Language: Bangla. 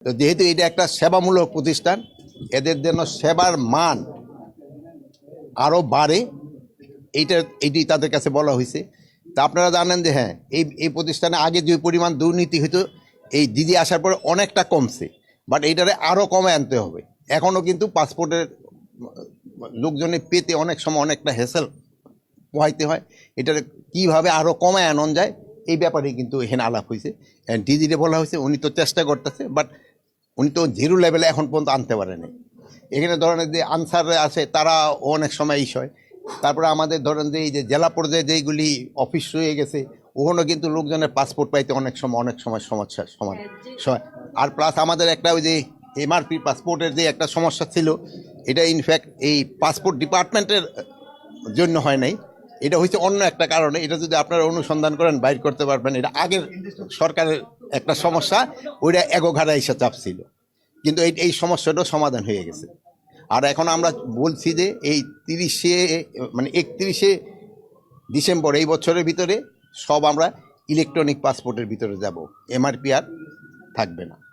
তো যেহেতু এটা একটা সেবামূলক প্রতিষ্ঠান, এদের জন্য সেবার মান আরও বাড়ে, এইটি তাদের কাছে বলা হয়েছে। তা আপনারা জানেন যে হ্যাঁ, এই প্রতিষ্ঠানে আগে যে পরিমাণ দুর্নীতি হতো, এই দিদি আসার পরে অনেকটা কমছে, বাট এইটারে আরও কমে আনতে হবে। এখনও কিন্তু পাসপোর্টের লোকজনে পেতে অনেক সময় অনেকটা হেসেল পোহাইতে হয়। এটারে কীভাবে আরও কমায় আনন যায় এই ব্যাপারে কিন্তু এখানে আলাপ হয়েছে। ডিজিরে বলা হয়েছে উনি তো চেষ্টা করতেছে, বাট উনি তো জিরো লেভেলে এখন পর্যন্ত আনতে পারেনি। এখানে ধরেন যে আনসার আছে তারা অনেক সময় ইস্যু হয়। তারপরে আমাদের ধরেন যে এই যে জেলা পর্যায়ে যেইগুলি অফিস হয়ে গেছে, ওখানে কিন্তু লোকজনের পাসপোর্ট পাইতে অনেক সময় সমস্যার সমাধান। আর প্লাস আমাদের একটা ওই যে এমআরপি পাসপোর্টের যে একটা সমস্যা ছিল, এটা ইনফ্যাক্ট এই পাসপোর্ট ডিপার্টমেন্টের জন্য হয় নাই, এটা হচ্ছে অন্য একটা কারণে। এটা যদি আপনারা অনুসন্ধান করেন বাইর করতে পারবেন, এটা আগের সরকারের একটা সমস্যা, ওইটা এগোঘাড়া এসে চাপ ছিল, কিন্তু এই সমস্যাটাও সমাধান হয়ে গেছে। আর এখন আমরা বলছি যে এই 31শে ডিসেম্বর এই বছরের ভিতরে সব আমরা ইলেকট্রনিক পাসপোর্টের ভিতরে যাব, এমআরপি আর থাকবে না।